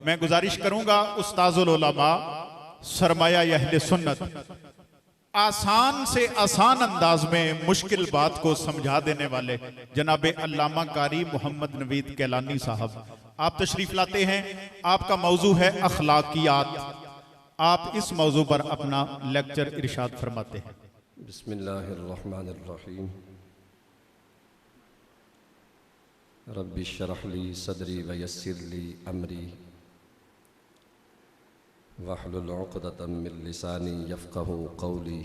मैं गुजारिश करूंगा उस्ताजुल उलमा सरमाया अहले सुन्नत आसान से आसान अंदाज में मुश्किल बात को समझा देने वाले जनाब अल्लामा कारी मोहम्मद नवीद कैलानी साहब आप तशरीफ लाते हैं। आपका मौजू है अखलाकियात। आप इस मौजू पर अपना लेक्चर इरशाद फरमाते हैं। बिस्मिल्लाहिर्रहमानिर्रहीम। रब्बि शरह ली सदरी व यस्सिर ली अमरी वहलुल उक़दतम मिन लिसानी यफ़क़हू क़ौली।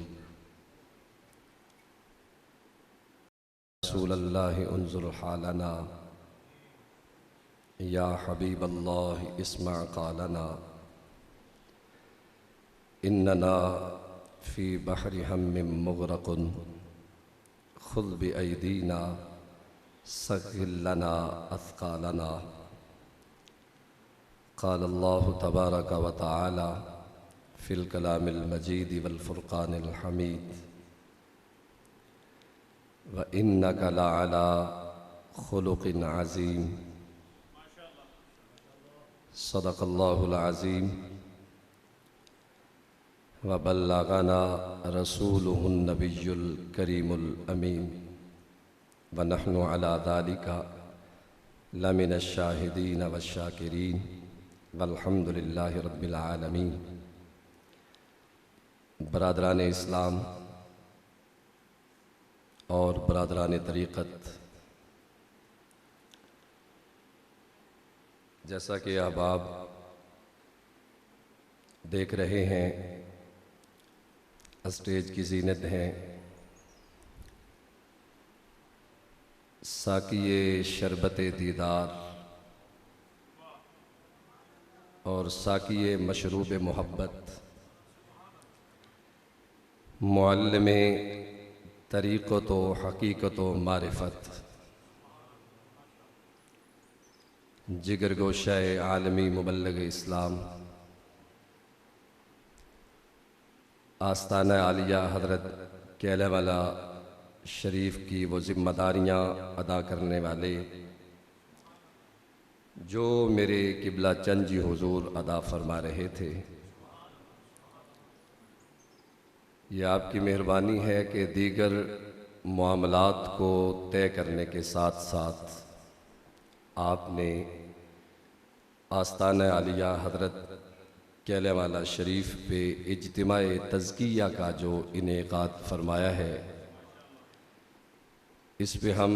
रसूलल्लाहि उन्ज़ुर हालना या हबीबल्लाहि इस्मा क़ालना इन्नना फ़ी बहरि हम्मिम मुग़रक़ुन ख़ुज़ बिअयदीना सग़्ग़िर लना अथक़ालना। क़ाल अल्लाहु तबारक व तआला फ़िल कलामिल मजीद वल फ़ुरक़ानिल हमीद व इन्नका लअला ख़ुलुक़िन अज़ीम। सदक़ल्लाहुल अज़ीम व बल्लग़ना रसूलुहुन नबियुल करीमुल अमीन व नहनु अला ज़ालिका लमिनश शाहिदीन वश्शाकिरीन वल्हम्दुलिल्लाहि रब्बिल आलमीन। बरादरान इस्लाम और बरादरान तरीक़त, जैसा कि अब आप देख रहे हैं स्टेज की ज़ीनत हैं साक़िए शरबते दीदार और साक़िए मशरूब मोहब्बत, मुअल्लिमे तरीक़त व हक़ीक़त व मारिफ़त, जिगर गोशाए आलमी मुबल्लिग़ इस्लाम, आस्ताना आलिया हज़रत केलेवाला शरीफ की वो ज़िम्मेदारियाँ अदा करने वाले जो मेरे किबला चंद जी हुज़ूर अदा फरमा रहे थे। ये आपकी मेहरबानी है कि दीगर मामलात को तय करने के साथ साथ आपने आस्ताना आलिया हज़रत केलेवाला शरीफ पे इज्तिमाए तज़किया का जो इनेक़ाद फरमाया है, इस पे हम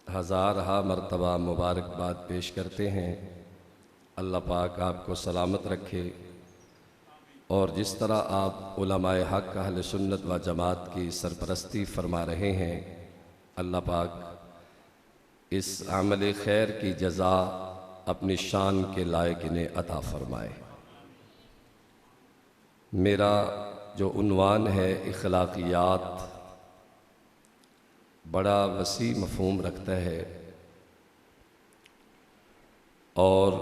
हज़ारहा मरतबा मुबारकबाद पेश करते हैं। अल्लाह पाक आपको सलामत रखे और जिस तरह आप उलमाए हक़ अहले सुन्नत व जमात की सरपरस्ती फरमा रहे हैं, अल्लाह पाक इस अमल खैर की जज़ा अपनी शान के लायक इन्हें अता फरमाए। मेरा जो उन्वान है इखलाकियात, बड़ा वसी मफ़हूम रखता है और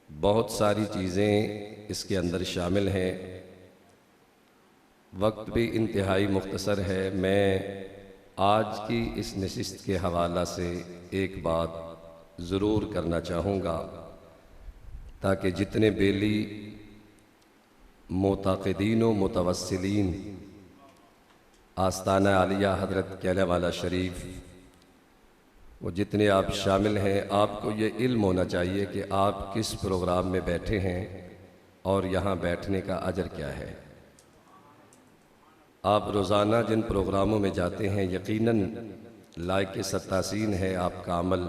बहुत सारी चीज़ें इसके अंदर शामिल हैं। वक्त भी इंतहाई मुख्तसर है। मैं आज की इस नशिस्त के हवाला से एक बात ज़रूर करना चाहूँगा ताकि जितने बेली मोताक़िदीन व मुतवस्सिलीन आस्ताना आलिया हज़रत केलेवाला शरीफ वो जितने आप शामिल हैं, आपको ये इल्म होना चाहिए कि आप किस प्रोग्राम में बैठे हैं और यहाँ बैठने का अजर क्या है। आप रोज़ाना जिन प्रोग्रामों में जाते हैं, यकीनन लायक सत्तासीन है आपका अमल।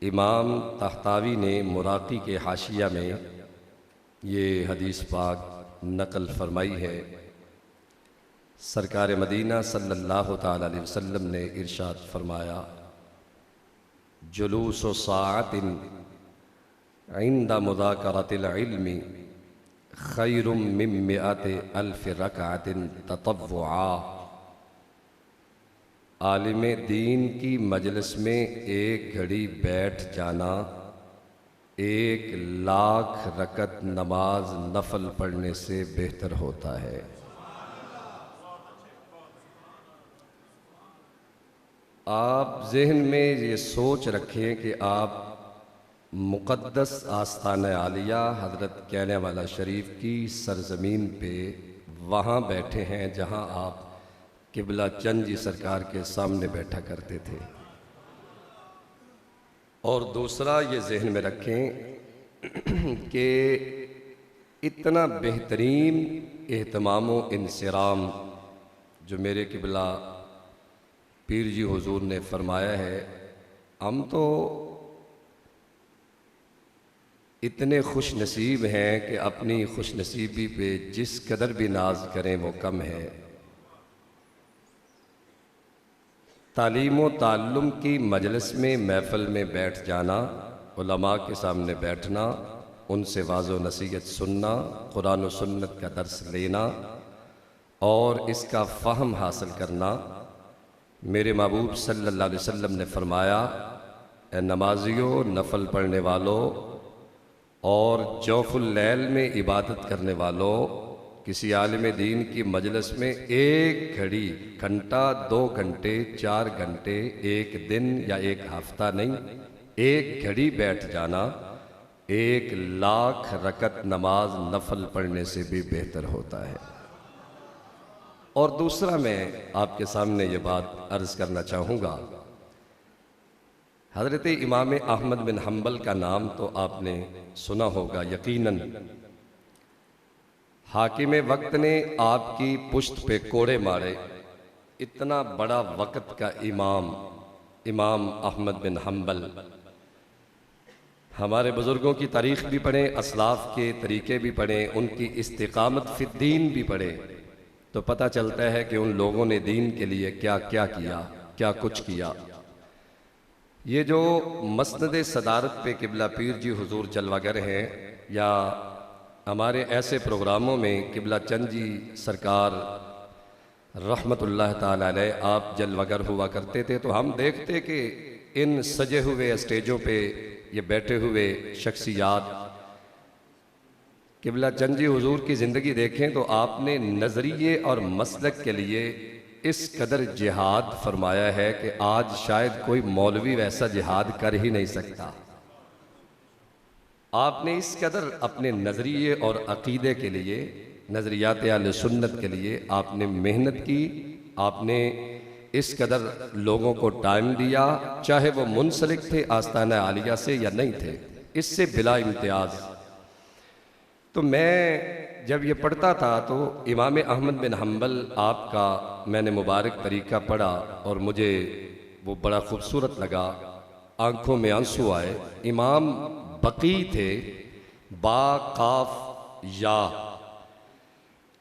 इमाम तहतावी ने मुराक़ी के हाशिया में ये हदीस पाक नक़ल फरमाई है। सरकार मदीना सल्लल्लाहु ताला अलैहि वसल्लम ने इरशाद फरमाया, जुलूसु साअतिन इंदा मुज़ाकरतिल इल्मी खैरुम मिन मिअति अल्फ़ि रकअतिन ततव्वुआ। आलिम दीन की मजलिस में एक घड़ी बैठ जाना 1,00,000 रकत नमाज नफल पढ़ने से बेहतर होता है। आप जहन में ये सोच रखें कि आप मुक़द्दस आस्ताना आलिया हज़रत कहने वाला शरीफ की सरज़मीन पे वहाँ बैठे हैं जहाँ आप किबला चंद जी सरकार के सामने बैठा करते थे। और दूसरा ये जहन में रखें कि इतना बेहतरीन एहतमाम व इंसराम जो मेरे किबला पीर जी हुजूर ने फरमाया है, हम तो इतने खुश नसीब हैं कि अपनी खुश नसीबी पे जिस कदर भी नाज करें वो कम है। तालीम व ताल्लुम की मजलिस में महफ़िल में बैठ जाना, उलमा के सामने बैठना, उनसे वाज़ो नसीहत सुनना, कुरान व सुन्नत का दर्स लेना और इसका फ़हम हासिल करना। मेरे महबूब सल्लल्लाहु अलैहि वसल्लम ने फरमाया, ए नमाजियों, नफल पढ़ने वालों और जौफुल लैल में इबादत करने वालों, किसी आलिम दीन की मजलिस में एक घड़ी, घंटा, 2 घंटे, 4 घंटे, एक दिन या एक हफ्ता नहीं, एक घड़ी बैठ जाना 1 लाख रकत नमाज नफल पढ़ने से भी बेहतर होता है। और दूसरा मैं आपके सामने ये बात अर्ज़ करना चाहूँगा, हज़रत इमाम अहमद बिन हम्बल का नाम तो आपने सुना होगा यकीनन। हाकिम वक्त ने आपकी पुश्त पे कोड़े मारे, इतना बड़ा वक्त का इमाम अहमद बिन हम्बल। हमारे बुज़ुर्गों की तारीख़ भी पढ़ें, असलाफ़ के तरीक़े भी पढ़ें, उनकी इस्तिक़ामत फ़िद्दीन भी पढ़ें, तो पता चलता है कि उन लोगों ने दीन के लिए क्या क्या किया, क्या कुछ किया। ये जो मसनद सदारत पे किबला पीर जी हुजूर जलवागर हैं, या हमारे ऐसे प्रोग्रामों में किबला चंद जी सरकार रहमतुल्लाह ताला अलैह आप जलवागर हुआ करते थे, तो हम देखते कि इन सजे हुए स्टेजों पे ये बैठे हुए शख्सियात, किबला चंद जी हुजूर की ज़िंदगी देखें तो आपने नज़रिए और मसलक के लिए इस कदर जिहाद फरमाया है कि आज शायद कोई मौलवी वैसा जिहाद कर ही नहीं सकता। आपने इस कदर अपने नज़रिए और अक़ीदे के लिए, नज़रियात अहले सुन्नत के लिए आपने मेहनत की, आपने इस कदर लोगों को टाइम दिया, चाहे वो मुंसलिक थे आस्ताना आलिया से या नहीं थे, इससे बिला इम्तियाज़। तो मैं जब ये पढ़ता था तो इमाम अहमद बिन हम्बल आपका मैंने मुबारक तरीक़ा पढ़ा और मुझे वो बड़ा खूबसूरत लगा, आंखों में आंसू आए। इमाम बकी थे, बा काफ या।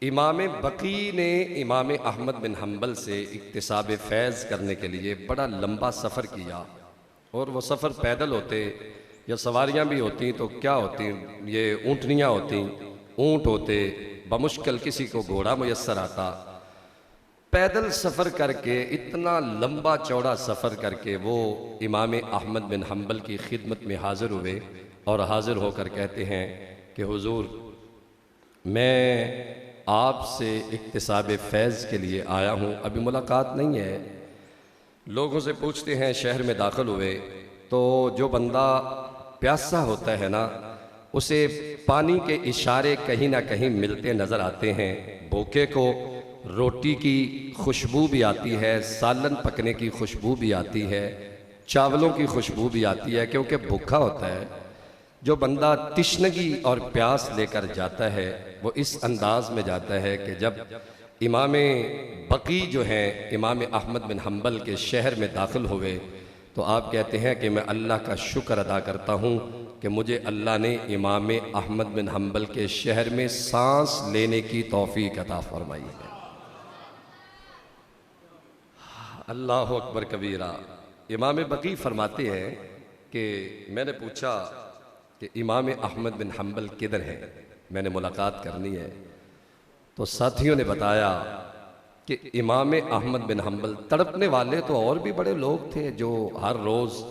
इमाम बकी ने इमाम अहमद बिन हम्बल से इक्तिसाब फैज़ करने के लिए बड़ा लंबा सफ़र किया, और वो सफ़र पैदल होते या सवारियाँ भी होती तो क्या होती, ये ऊँटनियाँ होती, ऊँट होते, बमुश्किल किसी को घोड़ा मुयस्सर आता। पैदल सफ़र करके, इतना लंबा चौड़ा सफ़र करके वो इमाम अहमद बिन हम्बल की खिदमत में हाज़िर हुए और हाज़िर होकर कहते हैं कि हुजूर, मैं आपसे इक्तिसाब फैज़ के लिए आया हूँ, अभी मुलाकात नहीं है। लोगों से पूछते हैं, शहर में दाखिल हुए तो जो बंदा प्यासा होता है ना, उसे पानी के इशारे कहीं ना कहीं मिलते नज़र आते हैं। भूखे को रोटी की खुशबू भी आती है, सालन पकने की खुशबू भी आती है, चावलों की खुशबू भी आती है, क्योंकि भूखा होता है। जो बंदा तिश्नगी और प्यास लेकर जाता है वो इस अंदाज में जाता है कि जब इमाम बकी जो हैं इमाम अहमद बिन हम्बल के शहर में दाखिल हुए तो आप कहते हैं कि मैं अल्लाह का शुक्र अदा करता हूँ कि मुझे अल्लाह ने इमाम अहमद बिन हम्बल के शहर में सांस लेने की तौफीक अता फरमाई है। अल्लाह अकबर कबीरा। इमाम बकी फरमाते हैं कि मैंने पूछा कि इमाम अहमद बिन हम्बल किधर हैं, मैंने मुलाकात करनी है। तो साथियों ने बताया कि इमाम अहमद बिन हम्बल, तड़पने वाले तो और भी बड़े लोग थे जो हर रोज़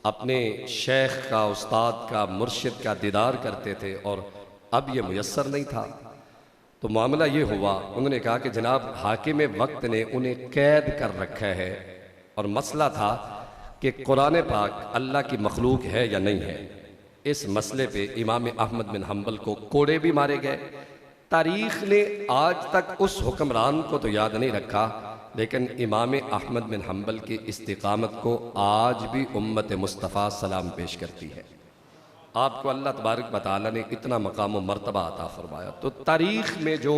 अपने शेख का, उस्ताद का, मुर्शिद का दीदार करते थे, और अब ये मुयस्सर नहीं था। तो मामला ये हुआ, उन्होंने कहा कि जनाब हाकिम वक्त ने उन्हें कैद कर रखा है, और मसला था कि कुरान पाक अल्लाह की मखलूक है या नहीं है। इस मसले पे इमाम अहमद बिन हम्बल को कोड़े भी मारे गए। तारीख़ ने आज तक उस हुक्मरान को तो याद नहीं रखा, लेकिन इमाम अहमद बिन हम्बल की इस्तिकामत को आज भी उम्मत मुस्तफ़ा सलाम पेश करती है। आपको अल्लाह तबारक व तआला ने इतना मकाम व मर्तबा अता फरमाया। तो तारीख़ में जो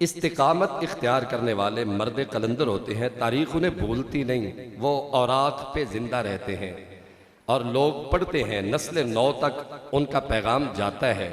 इस्तिकामत इख्तियार करने वाले मर्द कलंदर होते हैं, तारीख़ उन्हें भूलती नहीं, वो औरात पे ज़िंदा रहते हैं और लोग पढ़ते हैं, नस्ल नौ तक उनका पैगाम जाता है।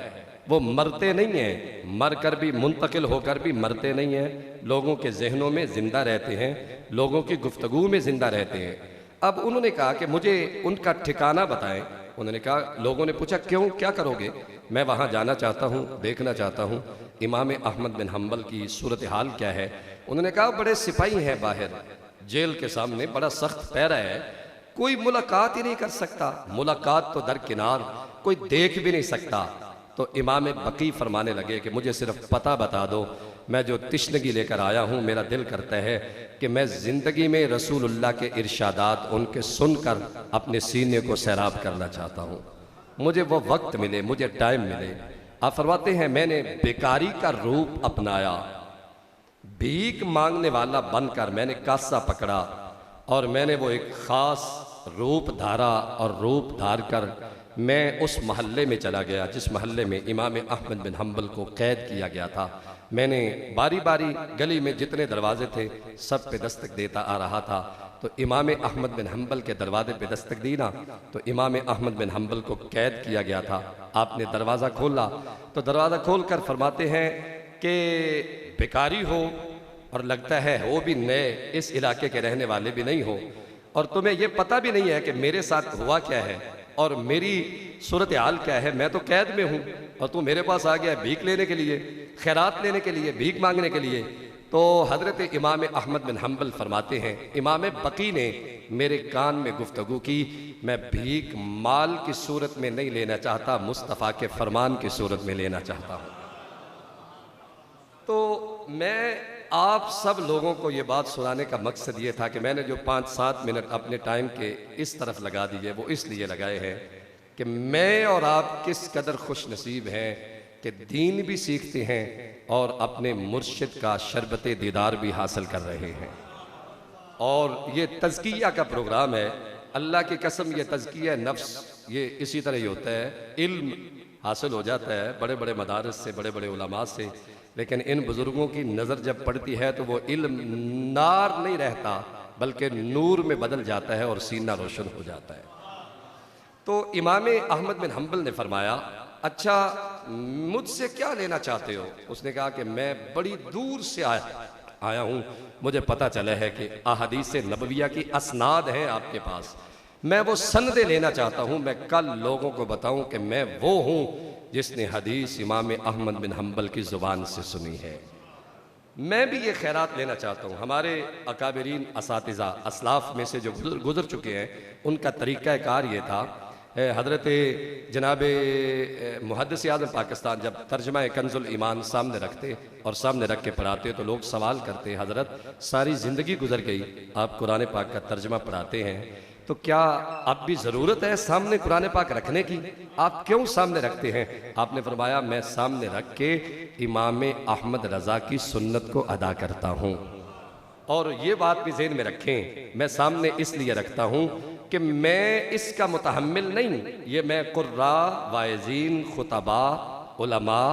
वो मरते नहीं हैं, मर कर भी मुंतकिल होकर भी मरते नहीं हैं, लोगों के जहनों में ज़िंदा रहते हैं, लोगों की गुफ्तगू में ज़िंदा रहते हैं। अब उन्होंने कहा कि मुझे उनका ठिकाना बताएं। उन्होंने कहा, लोगों ने पूछा क्यों, क्या करोगे? मैं वहाँ जाना चाहता हूँ, देखना चाहता हूँ इमाम अहमद बिन हम्बल की सूरत हाल क्या है। उन्होंने कहा, बड़े सिपाही हैं बाहर जेल के सामने, बड़ा सख्त पैरा है, कोई मुलाकात ही नहीं कर सकता, मुलाकात तो दरकिनार, कोई देख भी नहीं सकता। तो इमाम बकी फरमाने लगे कि मुझे सिर्फ पता बता दो, मैं जो तिश्नगी लेकर आया हूँ, मेरा दिल करता है कि मैं ज़िंदगी में रसूलुल्लाह के इरशादात उनके सुनकर अपने सीने को सैराब करना चाहता हूँ, मुझे वो वक्त मिले, मुझे टाइम मिले। आप फरमाते हैं, मैंने बेकारी का रूप अपनाया, भीख मांगने वाला बनकर मैंने कासा पकड़ा और मैंने वो एक ख़ास रूप धारा और रूप धार कर मैं उस महल्ले में चला गया जिस महल्ले में इमाम अहमद बिन हम्बल को कैद किया गया था। मैंने बारी बारी गली में जितने दरवाजे थे सब पे दस्तक देता आ रहा था। तो इमाम अहमद बिन हम्बल के दरवाजे पे दस्तक दी ना, तो इमाम अहमद बिन हम्बल को कैद किया गया था। आपने दरवाज़ा खोला तो दरवाज़ा खोल कर फरमाते हैं कि भिखारी हो और लगता है वो भी नए, इस इलाके के रहने वाले भी नहीं हो, और तुम्हें ये पता भी नहीं है कि मेरे साथ हुआ क्या है और मेरी सूरत हाल क्या है। मैं तो कैद में हूँ और तू मेरे पास आ गया भीख लेने के लिए, खैरात लेने के लिए, भीख मांगने के लिए। तो हज़रत इमाम अहमद बिन हम्बल फरमाते हैं, इमाम बकी ने मेरे कान में गुफ्तगू की, मैं भीख माल की सूरत में नहीं लेना चाहता, मुस्तफ़ा के फरमान की सूरत में लेना चाहता हूँ। तो मैं आप सब लोगों को ये बात सुनाने का मकसद ये था कि मैंने जो 5-7 मिनट अपने टाइम के इस तरफ लगा दिए, वो इसलिए लगाए हैं कि मैं और आप किस कदर खुश नसीब हैं कि दीन भी सीखते हैं और अपने मुर्शिद का शरबत दीदार भी हासिल कर रहे हैं। और ये तज़किया का प्रोग्राम है, अल्लाह की कसम, ये तज़किया नफ्स ये इसी तरह ही होता है। इल्म हासिल हो जाता है बड़े बड़े मदारस से, बड़े बड़े उलमा से, लेकिन इन बुज़ुर्गों की नज़र जब पड़ती है तो वो इल्म नार नहीं रहता बल्कि नूर में बदल जाता है और सीना रोशन हो जाता है। तो इमाम अहमद बिन हम्बल ने फरमाया, अच्छा मुझसे क्या लेना चाहते हो? उसने कहा कि मैं बड़ी दूर से आया हूँ, मुझे पता चला है कि अहादीस नबविया की असनाद हैं आपके पास, मैं वो सनदे लेना चाहता हूँ, मैं कल लोगों को बताऊँ कि मैं वो हूँ जिसने हदीस इमाम अहमद बिन हम्बल की ज़ुबान से सुनी है। मैं भी ये खैरात लेना चाहता हूँ। हमारे अकाबरीन असातिज़ा असलाफ में से जो गुज़र चुके हैं उनका तरीक़ा कार ये था, हज़रत जनाब मुहद्दिस आज़म पाकिस्तान जब तर्जमा कंजुल ईमान सामने रखते और सामने रख के पढ़ाते तो लोग सवाल करते, हज़रत सारी ज़िंदगी गुजर गई, आप कुरान पाक का तर्जमा पढ़ाते हैं, तो क्या अब भी ज़रूरत है सामने कुरान पाक रखने की? आप क्यों सामने रखते हैं? आपने फरमाया, मैं सामने रख के इमाम अहमद रज़ा की सुन्नत को अदा करता हूँ। और ये बात भी ज़हन में रखें, मैं सामने इसलिए रखता हूँ कि मैं इसका मुतहम्मिल नहीं, ये मैं कुर्रा, वाइज़ीन, खुतबा, उलमा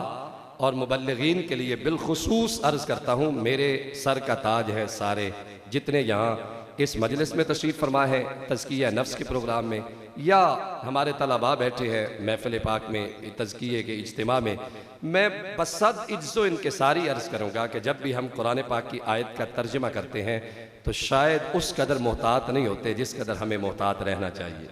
और मुबल्लिगीन के लिए बिलखुसूस अर्ज़ करता हूँ, मेरे सर का ताज है सारे जितने यहाँ इस मजलिस में तशरीफ़ फरमा है तज़किया नफ्स के प्रोग्राम में, या हमारे तलबा बैठे हैं महफ़िल पाक में तज़किये के इज्तिमा में, मैं बसद इज्ज़ो इनकिसारी अर्ज़ करूँगा कि जब भी हम कुरान पाक की आयत का तर्जुमा करते हैं तो शायद उस कदर मोहतात नहीं होते जिस कदर हमें मोहतात रहना चाहिए,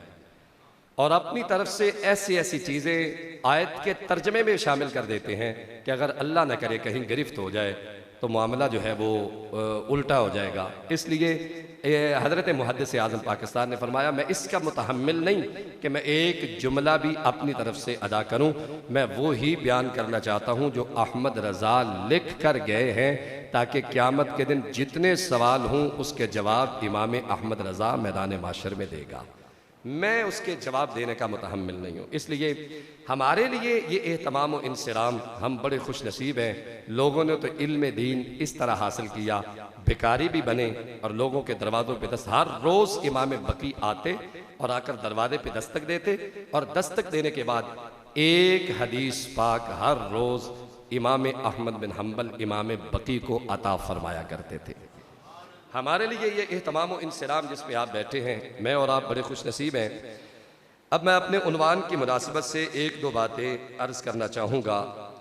और अपनी तरफ से ऐसी ऐसी चीज़ें आयत के तर्जमे में शामिल कर देते हैं कि अगर अल्लाह न करे कहीं गिरफ्त हो जाए तो मामला जो है वो उल्टा हो जाएगा। इसलिए हज़रत मुहद्दिस आज़म पाकिस्तान ने फरमाया, मैं इसका मुतहम्मिल नहीं कि मैं एक जुमला भी अपनी तरफ से अदा करूं, मैं वो ही बयान करना चाहता हूं जो अहमद रज़ा लिख कर गए हैं, ताकि क़यामत के दिन जितने सवाल हों उसके जवाब इमाम अहमद रज़ा मैदान माशर में देगा। मैं उसके जवाब देने का मुतहम्मिल नहीं हूँ। इसलिए हमारे लिए ये एहतमाम व इंसराम, हम बड़े खुश नसीब हैं। लोगों ने तो इल्म दीन इस तरह हासिल किया, भिखारी भी बने और लोगों के दरवाज़ों पे हर रोज़ इमाम बकी आते और आकर दरवाजे पे दस्तक देते, और दस्तक देने के बाद एक हदीस पाक हर रोज़ इमाम अहमद बिन हम्बल इमाम बकी को अता फरमाया करते थे। हमारे लिए ये एहतमाम व इंसराम जिस पे आप बैठे हैं, मैं और आप बड़े खुश नसीब हैं। अब मैं अपने उन्वान की मुनासिबत से एक दो बातें अर्ज़ करना चाहूँगा।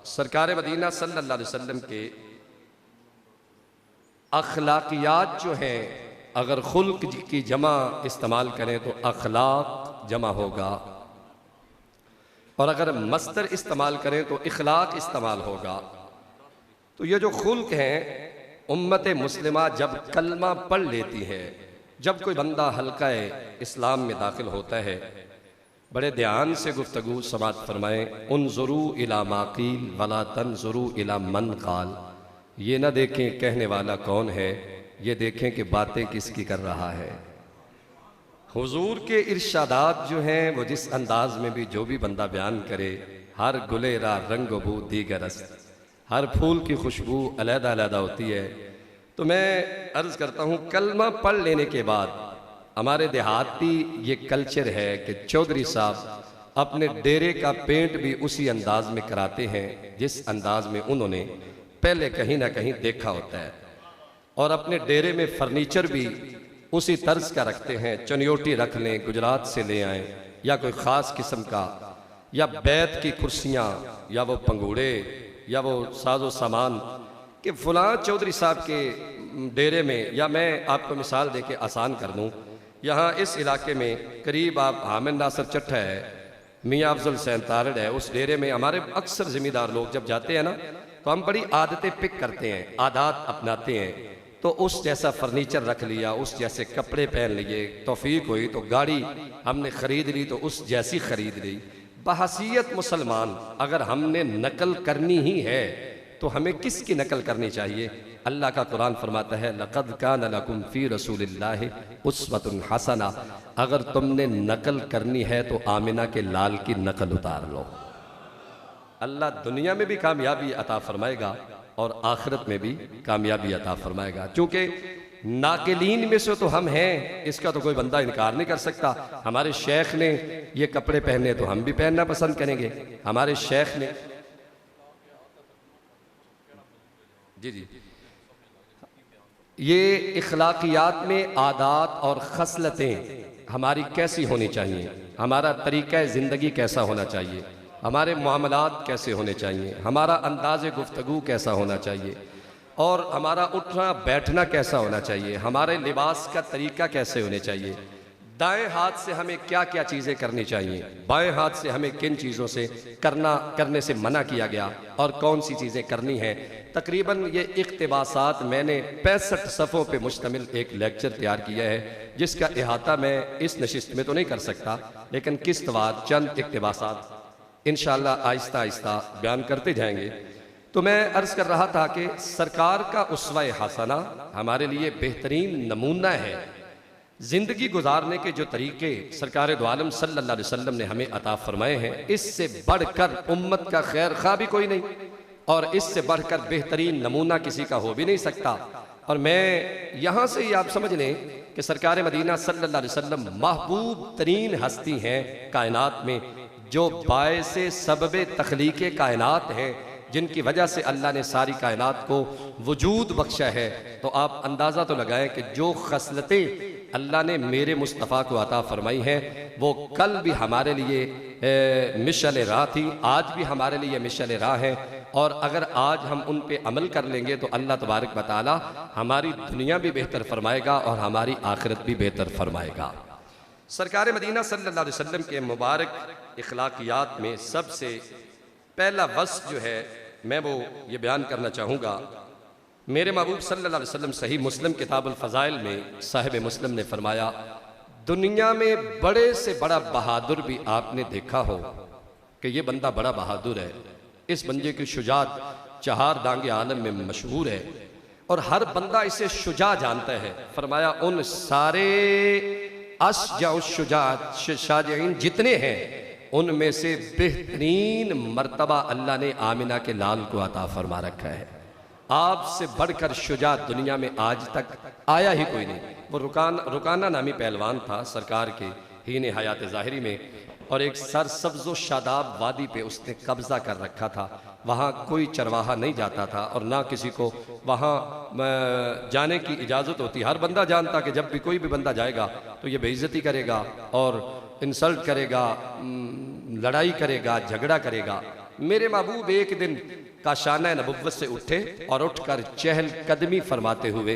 सरकार मदीना सल्लल्लाहु अलैहि वसल्लम के अखलाकियात जो हैं, अगर खुल्क की जमा इस्तेमाल करें तो अखलाक जमा होगा, और अगर मस्तर इस्तेमाल करें तो इखलाक इस्तेमाल होगा। तो ये जो खुल्क हैं, उम्मत मुस्लिमा जब कलमा पढ़ लेती है, जब कोई बंदा हल्का इस्लाम में दाखिल होता है, बड़े ध्यान से गुफ्तगू समात फरमाएं। उन्जुरू इला माक़ील वला तन्जुरू इला मन क़ाल। ये ना देखें कहने वाला कौन है, ये देखें कि बातें किसकी कर रहा है। हुजूर के इरशादात जो हैं, वो जिस अंदाज में भी जो भी बंदा बयान करे, हर गुलेरा रंग बू दीगरस, हर फूल की खुशबू अलहदा अलहदा होती है। तो मैं अर्ज़ करता हूँ, कलमा पढ़ लेने के बाद हमारे देहाती ये कल्चर है कि चौधरी साहब अपने डेरे का पेंट भी उसी अंदाज में कराते हैं जिस अंदाज में उन्होंने पहले कहीं ना कहीं देखा होता है, और अपने डेरे में फर्नीचर भी उसी तर्ज का रखते हैं। चनियोटी रख लें, गुजरात से ले आएँ, या कोई ख़ास किस्म का, या बैत की कुर्सियाँ, या वो पंगूड़े, या वो साजो सामान कि फ़लाँ चौधरी साहब के डेरे में। या मैं आपको मिसाल दे के आसान कर दूँ, यहाँ इस इलाके में करीब आप हामिद नासिर चट्ठा है, मियाँ अफजल सैन तारड़ है, उस डेरे में हमारे अक्सर ज़िम्मेदार लोग जब जाते हैं ना, तो हम बड़ी आदतें पिक करते हैं, आदात अपनाते हैं। तो उस जैसा फर्नीचर रख लिया, उस जैसे कपड़े पहन लिए, तौफीक हुई तो गाड़ी हमने ख़रीद ली तो उस जैसी ख़रीद ली। बहसीयत मुसलमान अगर हमने नकल करनी ही है तो हमें किसकी नकल करनी चाहिए? अल्लाह का कुरान फरमाता है, लक़द कान लकुम फ़ी रसूलिल्लाहि उस्वतुन हसना। अगर तुमने नकल करनी है तो आमिना के लाल की नकल उतार लो। अल्लाह दुनिया में भी कामयाबी अता फरमाएगा और आखिरत में भी कामयाबी अता फरमाएगा। चूँकि नाकिलीन में से तो हम हैं, इसका तो कोई बंदा इनकार नहीं कर सकता। हमारे शेख ने ये कपड़े पहने तो हम भी पहनना पसंद करेंगे। हमारे शेख ने जी ये इखलाकियात में आदात और खसलतें हमारी कैसी होनी चाहिए, हमारा तरीक़ा ज़िंदगी कैसा होना चाहिए, हमारे मामलात कैसे होने चाहिए, हमारा अंदाज़ गुफ्तगू कैसा होना चाहिए, और हमारा उठना बैठना कैसा होना चाहिए, हमारे लिबास का तरीका कैसे होने चाहिए, दाएं हाथ से हमें क्या क्या चीज़ें करनी चाहिए, बाएं हाथ से हमें किन चीज़ों से करने से मना किया गया और कौन सी चीज़ें करनी हैं। तकरीबन ये इक़्तिबासात मैंने 65 सफ़ों पे मुश्तमिल एक लेक्चर तैयार किया है, जिसका इहाता मैं इस नशिस्त में तो नहीं कर सकता, लेकिन किस्तवार चंद इक़्तिबासात इंशाअल्लाह आहिस्ता आहिस्ता बयान करते जाएंगे। तो मैं अर्ज़ कर रहा था कि सरकार का उसवा-ए हसना हमारे लिए बेहतरीन नमूना है। ज़िंदगी गुजारने के जो तरीके सरकार दो आलम सल्लल्लाहु अलैहि वसल्लम ने हमें अता फरमाए हैं, इससे बढ़कर उम्मत का खैर खा भी कोई नहीं, और इससे बढ़कर बेहतरीन नमूना किसी का हो भी नहीं सकता। और मैं यहाँ से ही आप समझ लें कि सरकार मदीना सल्लल्लाहु अलैहि वसल्लम महबूब तरीन हस्ती हैं कायनात में, जो बायसे सबब तख्लीक़ कायनात हैं, जिनकी वजह से अल्लाह ने सारी कायनात को वजूद बख्शा है। तो आप अंदाज़ा तो लगाएं कि जो खसलतें अल्लाह ने मेरे मुस्तफ़ा को अता फरमाई हैं, वो कल भी हमारे लिए मिशल राह थी, आज भी हमारे लिए मिशल राह है। और अगर आज हम उन पे अमल कर लेंगे तो अल्लाह तबारक व तआला हमारी दुनिया भी बेहतर फरमाएगा और हमारी आखिरत भी बेहतर फरमाएगा। सरकार मदीना सल्लल्लाहु अलैहि वसल्लम के मुबारक इखलाकियात में सबसे पहला वस्फ जो है मैं वो ये बयान करना चाहूँगा। मेरे महबूब सल्लल्लाहु अलैहि वसल्लम सही मुस्लिम किताबुल फ़ज़ाइल में साहिब मुस्लिम ने फरमाया, दुनिया में बड़े से बड़ा बहादुर भी आपने देखा हो कि ये बंदा बड़ा बहादुर है, इस बंदे की शुजात चहार दांगे आलम में मशहूर है और हर बंदा इसे शुजा जानता है। फरमाया उन सारे शाजाइन जितने हैं उनमें से बेहतरीन मर्तबा अल्लाह ने आमिना के लाल को अता फरमा रखा है। आपसे बढ़कर शुजा दुनिया में आज तक आया ही कोई नहीं। वो रुकाना नामी पहलवान था सरकार के हीन हयात ज़ाहिरी में, और एक सरसब्ज़ो शादाब वादी पे उसने कब्ज़ा कर रखा था। वहाँ कोई चरवाहा नहीं जाता था और ना किसी को वहाँ जाने की इजाज़त होती। हर बंदा जानता कि जब भी कोई भी बंदा जाएगा तो ये बेइज्जती करेगा और इंसल्ट करेगा, लड़ाई करेगा, झगड़ा करेगा। मेरे महबूब एक दिन काशाना नबुव्वत से उठे और उठकर चहल कदमी फरमाते हुए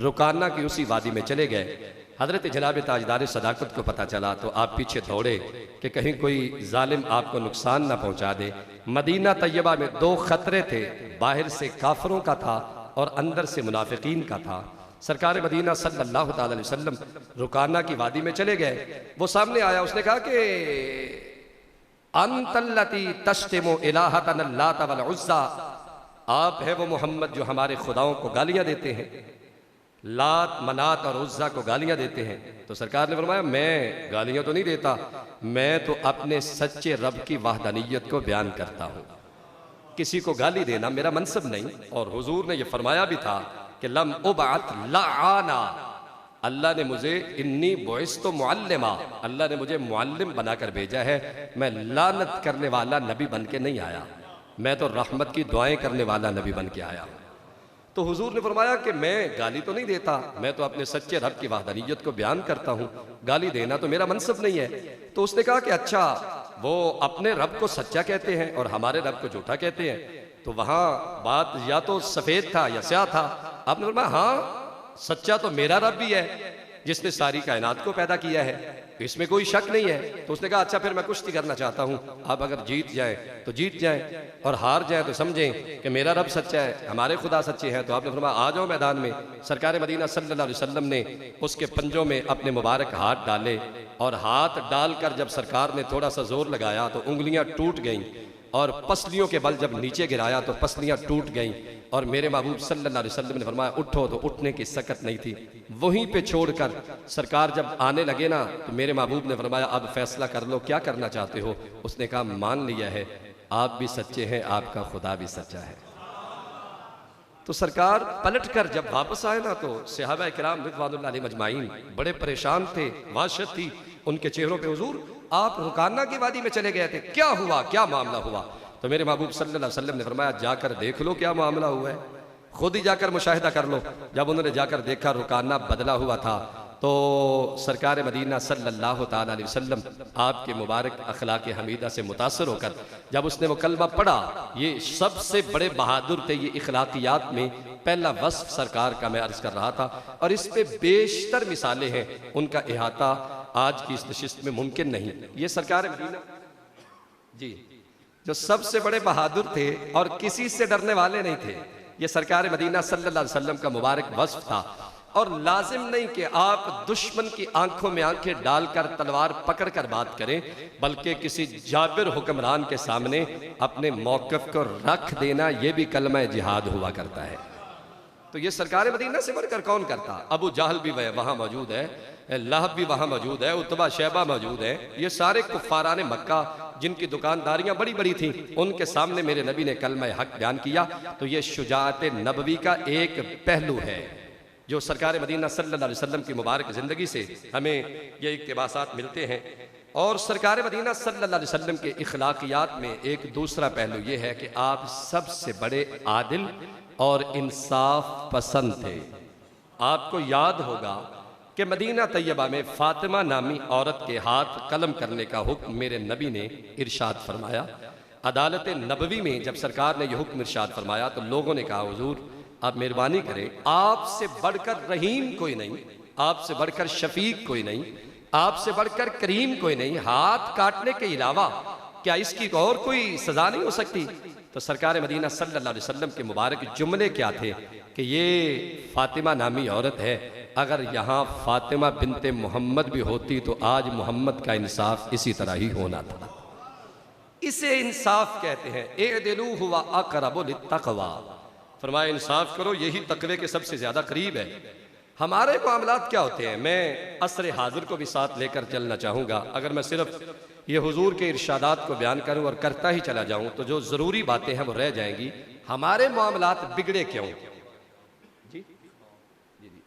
रुकाना की उसी वादी में चले गए। हजरत जनाब ताजदार सदाकत को पता चला तो आप पीछे दौड़े कि कहीं कोई जालिम आपको नुकसान ना पहुंचा दे। मदीना तैयबा में दो खतरे थे, बाहर से काफरों का था और अंदर से मुनाफिकीन का था। सरकार मदीना सल्लल्लाहु अलैहि वसल्लम रुकाना की वादी में चले गए। वो सामने आया, उसने कहा कि अंतल्लती तश्तिमु इलाहतन अल्लात वल उज़्ज़ा, आप है वो मोहम्मद जो हमारे खुदाओं को गालियां देते हैं, लात मनात और उज़्ज़ा को गालियां देते हैं। तो सरकार ने फरमाया मैं गालियां तो नहीं देता, मैं तो अपने सच्चे रब की वहदानियत को बयान करता हूँ। किसी को गाली देना मेरा मनसब नहीं। और हुजूर ने यह फरमाया भी था कि लम उबअत लआना, अल्लाह ने मुझे इन्नी बुइस्तु मुअल्लिमा, अल्लाह ने मुझे मुअल्लिम बनाकर भेजा है। मैं लानत करने वाला नबी बन के नहीं आया, मैं तो रहमत की दुआएं करने वाला नबी बन के आया। तो हुजूर ने फरमाया कि मैं गाली तो नहीं देता, मैं तो अपने सच्चे रब की वहदानियत को बयान करता हूँ, गाली देना तो मेरा मनसब नहीं है। तो उसने कहा कि अच्छा, वो अपने रब को सच्चा कहते हैं और हमारे रब को झूठा कहते हैं। तो वहाँ बात या तो सफ़ेद था या स्याह था। आपने फरमाया हाँ, सच्चा तो मेरा रब भी है जिसने सारी कायनात को पैदा किया है, इसमें कोई शक नहीं है। तो उसने कहा अच्छा फिर मैं कुश्ती करना चाहता हूँ, आप अगर जीत जाए तो जीत जाए और हार जाए तो समझें कि मेरा रब सच्चा है, हमारे खुदा सच्चे हैं। तो आपने फरमाया आ जाओ मैदान में। सरकार मदीना सल्लल्लाहु अलैहि वसल्लम ने उसके पंजों में अपने मुबारक हाथ डाले और हाथ डालकर जब सरकार ने थोड़ा सा जोर लगाया तो उंगलियां टूट गईं और पसलियों के बल जब नीचे गिराया तो पसलियां टूट गईं। और मेरे महबूब सल्लल्लाहु अलैहि वसल्लम ने फरमाया उठो, तो उठने की सकत नहीं थी। वहीं पे छोड़कर सरकार जब आने लगे ना तो मेरे महबूब ने फरमाया अब फैसला कर लो, क्या करना चाहते हो। उसने कहा मान लिया है, आप भी सच्चे हैं, आपका खुदा भी सच्चा है। तो सरकार पलट कर जब वापस आए ना तो सहाबा किराम रिज़वानुल्लाह अलैहिम अजमाइन बड़े परेशान थे, वहशत थी उनके चेहरों पे। हुजूर आप रुकाना की वादी में चले गए थे, क्या हुआ, क्या मामला हुआ। तो मेरे महबूब सल्लल्लाहु अलैहि वसल्लम ने फरमाया जाकर देख लो क्या मामला हुआ है, खुद ही जाकर मुशाहिदा कर लो। जब उन्होंने जाकर देखा रुकाना बदला हुआ था तो सरकार मदीना सल्लल्लाहु ताला अलैहि वसल्लम आपके मुबारक अखलाक हमीदा से मुतासर होकर जब उसने वो कलमा पढ़ा, ये सबसे बड़े बहादुर थे। ये इखलाकियात में पहला वस्फ सरकार का मैं अर्ज कर रहा था और इस पे बेशतर मिसालें हैं, उनका इहाता आज की इस नशिस्त में मुमकिन नहीं। ये सरकार मदीना जी जो सबसे बड़े बहादुर थे और किसी से डरने वाले नहीं थे, ये सरकार मदीना सल्लल्लाहु अलैहि वसल्लम का मुबारक वस्फ था। और लाजिम नहीं कि आप दुश्मन की आंखों में आंखें डालकर तलवार पकड़कर बात करें, बल्कि किसी जाबिर हुक्मरान के सामने अपने मौक़िफ़ को रख देना यह भी कलमा जिहाद हुआ करता है। तो ये सरकार मदीना से बढ़कर कौन करता। अबू जहल भी वहाँ मौजूद है, लहब भी वहाँ मौजूद है, उतबा शैबा मौजूद है। ये सारे कुफ़ारान मक्का जिनकी दुकानदारियां बड़ी बड़ी थीं, उनके सामने मेरे नबी ने कलमा हक बयान किया। तो ये शुजाअत नबवी का एक पहलू है जो सरकार मदीना सल्लल्लाहु अलैहि वसल्लम की मुबारक ज़िंदगी से हमें ये इक़्तिबासात मिलते हैं। और सरकार मदीना सल्लल्लाहु अलैहि वसल्लम के इखलाकियात में एक दूसरा पहलू ये है कि आप सबसे बड़े आदिल और इंसाफ पसंद थे। आपको याद होगा कि मदीना तैयबा में फातिमा नामी औरत के हाथ कलम करने का हुक्म मेरे नबी ने इरशाद फरमाया। अदालत नबवी में जब सरकार ने यह हुक्म इरशाद फरमाया तो लोगों ने कहा हुजूर आप मेहरबानी करें, आपसे बढ़कर रहीम कोई नहीं, आपसे बढ़कर शफीक कोई नहीं, आपसे बढ़कर करीम कोई नहीं, हाथ काटने के अलावा क्या इसकी और कोई सजा नहीं हो सकती। तो सरकार मदीना सल्लल्लाहु अलैहि वसल्लम के मुबारक जुमले क्या थे कि ये फातिमा नामी औरत है, अगर यहाँ फातिमा बिनते मोहम्मद भी होती तो आज मोहम्मद का इंसाफ इसी तरह ही होना था। इसे इंसाफ कहते हैं। एदिलू हुवा अक़रबु लित्तक़वा, फरमाया इंसाफ करो, यही तकवे के सबसे ज्यादा करीब है। हमारे मामलात क्या होते हैं, मैं असर हाजिर को भी साथ लेकर चलना चाहूँगा। अगर मैं सिर्फ ये हुजूर के इरशादात को बयान करूँ और करता ही चला जाऊँ तो जो ज़रूरी बातें हैं वो रह जाएंगी। हमारे मामलात बिगड़े क्यों? जी जी जी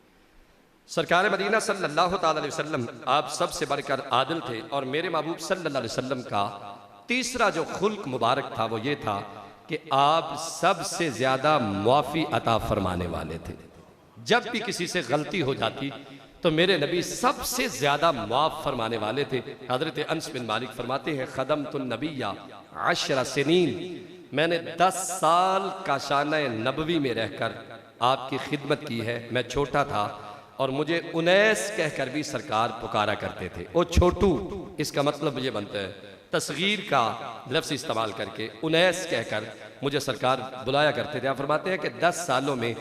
सरकार मदीना सल्लल्लाहु ताला अलैहि वसल्लम आप सबसे बढ़कर आदिल थे, और मेरे महबूब सल्लल्लाहु अलैहि वसल्लम का तीसरा जो खुल्क मुबारक था वो ये था कि आप सबसे ज़्यादा मुआफ़ी अता फरमाने वाले थे। जब भी किसी से गलती हो जाती तो मेरे नबी सबसे ज्यादा मुआफ फरमाने वाले थे। हजरत अनस बिन मालिक फरमाते हैं, खदम तुन नबिया आशरा सिनीन, मैंने 10 साल काशाना नबवी में रहकर आपकी खिदमत की है। मैं छोटा था और मुझे उनैस कहकर भी सरकार पुकारा करते थे। ओ छोटू, इसका मतलब ये बनता है तस्गीर का लफ्ज़ इस्तेमाल करके उनैस कहकर मुझे सरकार बुलाया करते थे। आप फरमाते हैं कि 10 सालों में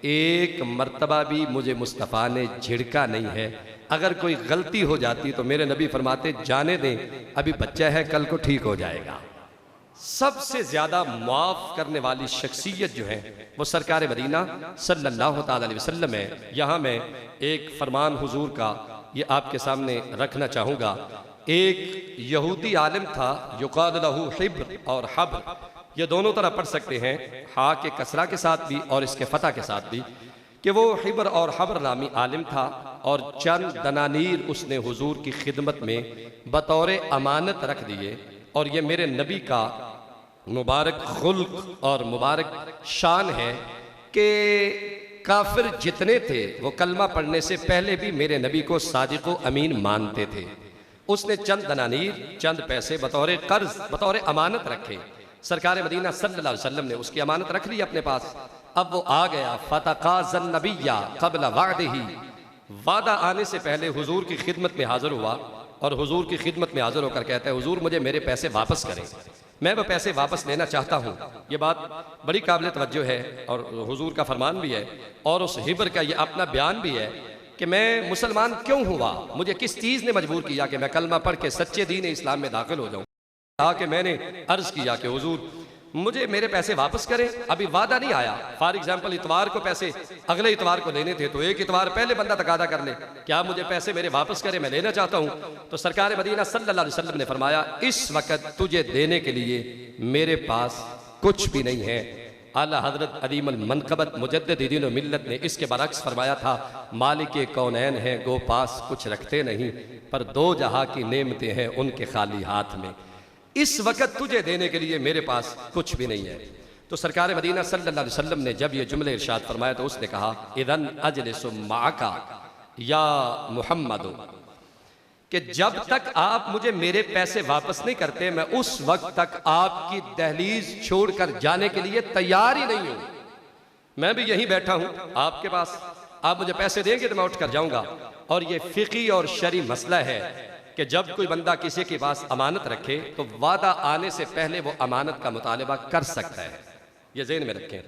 एक मर्तबा भी मुझे मुस्तफ़ा ने झिड़का नहीं है। अगर कोई गलती हो जाती तो मेरे नबी फरमाते, जाने दें, अभी बच्चा है, कल को ठीक हो जाएगा। सबसे ज्यादा मुआफ करने वाली शख्सियत जो है वो सरकार मदीना सल्लल्लाहु ताला अलैहि वसल्लम है। यहाँ मैं एक फरमान हुजूर का ये आपके सामने रखना चाहूँगा। एक यहूदी आलिम था, युक़ाल लहू हिब्र और हब्र, ये दोनों तरह पढ़ सकते हैं, हा के कसरा के साथ भी और इसके फतह के साथ भी, कि वो हिब्र और हब्र नामी आलिम था और चंद दनानीर उसने हुजूर की खिदमत में बतौर अमानत रख दिए। और ये मेरे नबी का मुबारक खुल्क और मुबारक शान है कि काफिर जितने थे वो कलमा पढ़ने से पहले भी मेरे नबी को सादिक़ व अमीन मानते थे। उसने चंद दनानीर, चंद पैसे बतौर कर्ज, बतौर अमानत रखे। सरकार मदीना सल्लल्लाहु अलैहि वसल्लम ने उसकी अमानत रख ली अपने पास। अब वो आ गया, फतकाज़न नबिया क़ब्ल वादिही, वादा आने से पहले हुजूर की खिदमत में हाजिर हुआ और हुजूर की खिदमत में हाजिर होकर कहता है, हुजूर मुझे मेरे पैसे वापस करें, मैं वो पैसे वापस लेना चाहता हूँ। ये बात बड़ी काबिल तवज्जो है और हुजूर का फरमान भी है और उस हिब्र का ये अपना बयान भी है कि मैं मुसलमान क्यों हुआ, मुझे किस चीज़ ने मजबूर किया कि मैं कलमा पढ़ के सच्चे दीन इस्लाम में दाखिल हो जाऊँ। कहा कि मैंने अर्ज किया कि हुजूर मुझे मेरे पैसे वापस करें, अभी वादा नहीं आया। फॉर एग्जाम्पल इतवार को पैसे अगले इतवार को लेने थे तो एक इतवार पहले बंदा तकादा कर ले, क्या मुझे पैसे मेरे वापस करें, मैं लेना चाहता हूँ। तो सरकार मदीना सल्लल्लाहु अलैहि वसल्लम ने फरमाया, इस वक्त तुझे देने के लिए मेरे पास कुछ भी नहीं है। आला हजरत अदीमुल मनक़बत मुजद्दिद दीन व मिल्लत ने इसके बरक्स फरमाया था, मालिक कौनैन हैं गो पास कुछ रखते नहीं, पर दो जहां की नेमतें हैं उनके खाली हाथ में। इस वक्त तुझे देने के लिए मेरे पास कुछ भी नहीं है। तो सरकार मदीना सल्लल्लाहु अलैहि वसल्लम ने जब ये जुमले इरशाद फरमाया तो उसने कहा, इदन अजलिसु माका या मुहम्मद, कि जब तक आप मुझे मेरे पैसे वापस नहीं करते मैं उस वक्त तक आपकी दहलीज छोड़कर जाने के लिए तैयार ही नहीं हूं। मैं भी यहीं बैठा हूं आपके पास, आप मुझे पैसे देंगे तो मैं उठकर जाऊंगा। और ये फिकी और शरी मसला है कि जब कोई बंदा किसी के पास अमानत रखे तो वादा आने से पहले वो अमानत का मुतालबा कर सकता है। ये ज़हन में रखें,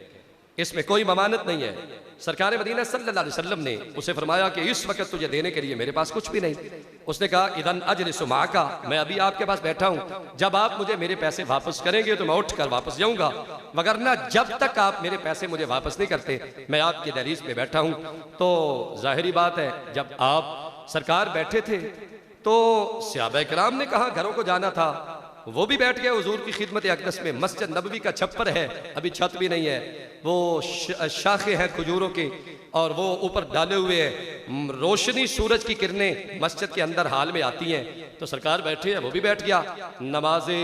इसमें कोई ममानत नहीं है। सरकार मदीना सल्लल्लाहु अलैहि वसल्लम ने उसे फरमाया कि इस वक्त तुझे देने के लिए मेरे पास कुछ भी नहीं। उसने कहा, इदन अजलिसु माका, मैं अभी आपके पास बैठा हूँ, जब आप मुझे मेरे पैसे वापस करेंगे तो मैं उठकर वापस जाऊंगा, वगरना जब तक आप मेरे पैसे मुझे वापस नहीं करते मैं आपकी दहलीज पे बैठा हूँ। तो जाहिरी बात है, जब आप सरकार बैठे थे तो सहाबा किराम ने कहा घरों को जाना था, वो भी बैठ गए हुजूर की खिदमत अक़दस में। मस्जिद नबवी का छप्पर है, अभी छत भी नहीं है, वो शाखे हैं खजूरों के और वो ऊपर डाले हुए हैं, रोशनी सूरज की किरणें मस्जिद के अंदर हाल में आती हैं। तो सरकार बैठे हैं, वो भी बैठ गया। नमाजे